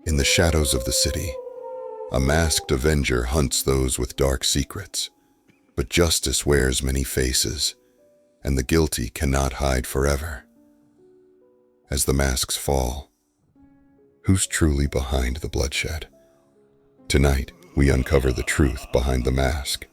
In the shadows of the city, a masked avenger hunts those with dark secrets. But justice wears many faces, and the guilty cannot hide forever. As the masks fall, who's truly behind the bloodshed? Tonight, we uncover the truth behind the mask.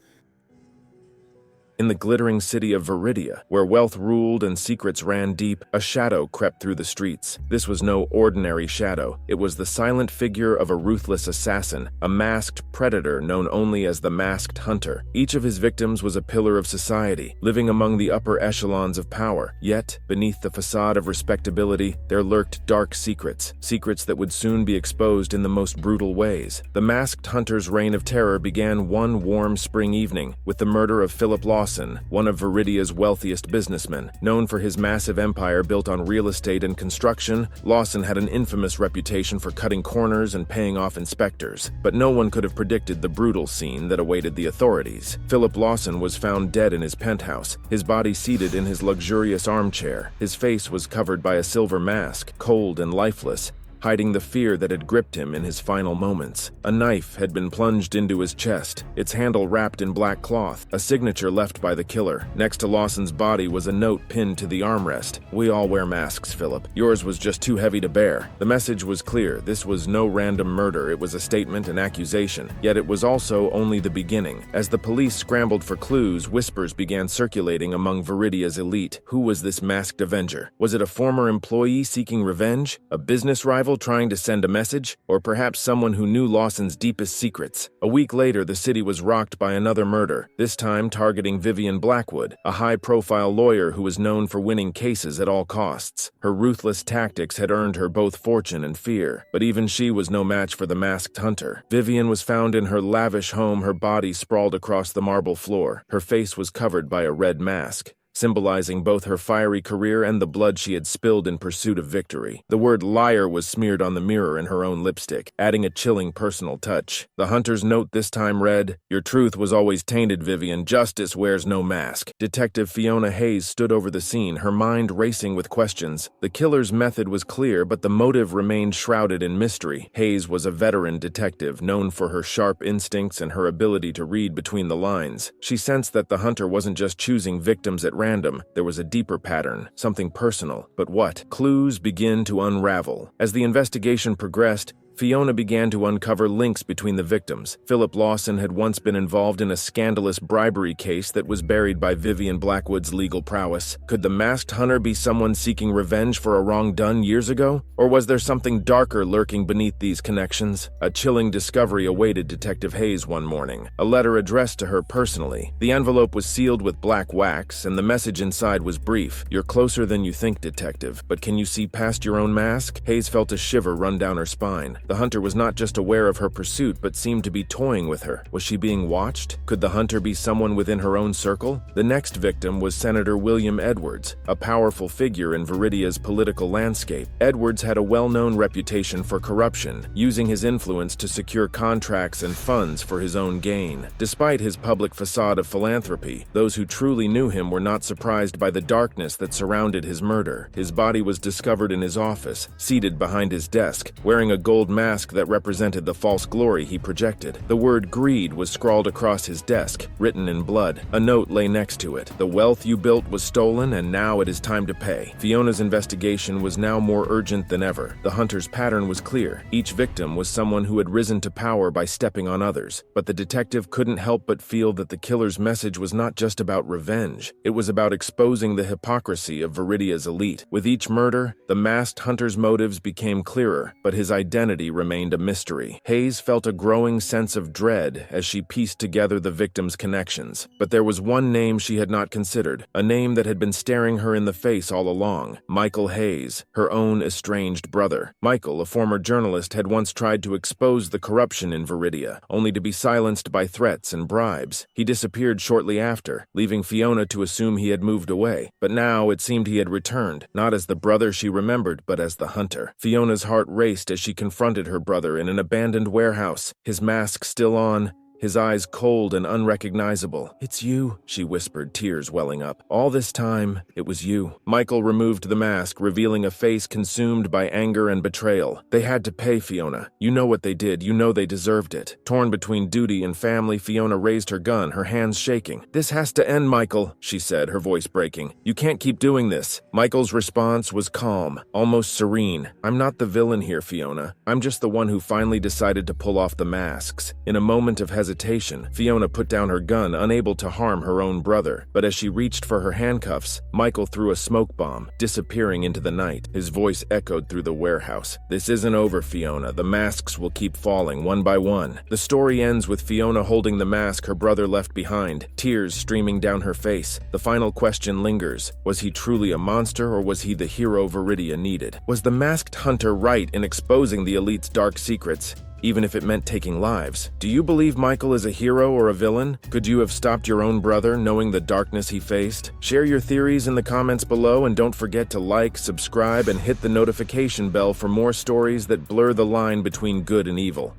In the glittering city of Veridia, where wealth ruled and secrets ran deep, a shadow crept through the streets. This was no ordinary shadow. It was the silent figure of a ruthless assassin, a masked predator known only as the Masked Hunter. Each of his victims was a pillar of society, living among the upper echelons of power. Yet, beneath the facade of respectability, there lurked dark secrets, secrets that would soon be exposed in the most brutal ways. The Masked Hunter's reign of terror began one warm spring evening with the murder of Philip Lawson, one of Veridia's wealthiest businessmen. Known for his massive empire built on real estate and construction, Lawson had an infamous reputation for cutting corners and paying off inspectors. But no one could have predicted the brutal scene that awaited the authorities. Philip Lawson was found dead in his penthouse, his body seated in his luxurious armchair. His face was covered by a silver mask, cold and lifeless, hiding the fear that had gripped him in his final moments. A knife had been plunged into his chest, its handle wrapped in black cloth, a signature left by the killer. Next to Lawson's body was a note pinned to the armrest. "We all wear masks, Philip. Yours was just too heavy to bear." The message was clear. This was no random murder. It was a statement, an accusation. Yet it was also only the beginning. As the police scrambled for clues, whispers began circulating among Veridia's elite. Who was this masked avenger? Was it a former employee seeking revenge? A business rival trying to send a message? Or perhaps someone who knew Lawson's deepest secrets? A week later, the city was rocked by another murder, this time targeting Vivian Blackwood, a high-profile lawyer who was known for winning cases at all costs. Her ruthless tactics had earned her both fortune and fear, but even she was no match for the Masked Hunter. Vivian was found in her lavish home, her body sprawled across the marble floor. Her face was covered by a red mask, symbolizing both her fiery career and the blood she had spilled in pursuit of victory. The word liar was smeared on the mirror in her own lipstick, adding a chilling personal touch. The hunter's note this time read, "Your truth was always tainted, Vivian. Justice wears no mask." Detective Fiona Hayes stood over the scene, her mind racing with questions. The killer's method was clear, but the motive remained shrouded in mystery. Hayes was a veteran detective, known for her sharp instincts and her ability to read between the lines. She sensed that the hunter wasn't just choosing victims at random. There was a deeper pattern, something personal. But what? Clues begin to unravel. As the investigation progressed, Fiona began to uncover links between the victims. Philip Lawson had once been involved in a scandalous bribery case that was buried by Vivian Blackwood's legal prowess. Could the Masked Hunter be someone seeking revenge for a wrong done years ago? Or was there something darker lurking beneath these connections? A chilling discovery awaited Detective Hayes one morning, a letter addressed to her personally. The envelope was sealed with black wax, and the message inside was brief. "You're closer than you think, detective, but can you see past your own mask?" Hayes felt a shiver run down her spine. The hunter was not just aware of her pursuit, but seemed to be toying with her. Was she being watched? Could the hunter be someone within her own circle? The next victim was Senator William Edwards, a powerful figure in Veridia's political landscape. Edwards had a well-known reputation for corruption, using his influence to secure contracts and funds for his own gain. Despite his public facade of philanthropy, those who truly knew him were not surprised by the darkness that surrounded his murder. His body was discovered in his office, seated behind his desk, wearing a gold mask that represented the false glory he projected. The word greed was scrawled across his desk, written in blood. A note lay next to it. "The wealth you built was stolen, and now it is time to pay." Fiona's investigation was now more urgent than ever. The hunter's pattern was clear. Each victim was someone who had risen to power by stepping on others. But the detective couldn't help but feel that the killer's message was not just about revenge. It was about exposing the hypocrisy of Veridia's elite. With each murder, the Masked Hunter's motives became clearer, but his identity remained a mystery. Hayes felt a growing sense of dread as she pieced together the victims' connections. But there was one name she had not considered, a name that had been staring her in the face all along: Michael Hayes, her own estranged brother. Michael, a former journalist, had once tried to expose the corruption in Veridia, only to be silenced by threats and bribes. He disappeared shortly after, leaving Fiona to assume he had moved away. But now it seemed he had returned, not as the brother she remembered, but as the hunter. Fiona's heart raced as she confronted her brother in an abandoned warehouse, his mask still on, his eyes cold and unrecognizable. "It's you," she whispered, tears welling up. "All this time, it was you." Michael removed the mask, revealing a face consumed by anger and betrayal. "They had to pay, Fiona. You know what they did. You know they deserved it." Torn between duty and family, Fiona raised her gun, her hands shaking. "This has to end, Michael," she said, her voice breaking. "You can't keep doing this." Michael's response was calm, almost serene. "I'm not the villain here, Fiona. I'm just the one who finally decided to pull off the masks." In a moment of hesitation, Fiona put down her gun, unable to harm her own brother. But as she reached for her handcuffs, Michael threw a smoke bomb, disappearing into the night. His voice echoed through the warehouse. "This isn't over, Fiona. The masks will keep falling, one by one." The story ends with Fiona holding the mask her brother left behind, tears streaming down her face. The final question lingers. Was he truly a monster, or was he the hero Veridia needed? Was the masked hunter right in exposing the elite's dark secrets, even if it meant taking lives? Do you believe Michael is a hero or a villain? Could you have stopped your own brother, knowing the darkness he faced? Share your theories in the comments below, and don't forget to like, subscribe, and hit the notification bell for more stories that blur the line between good and evil.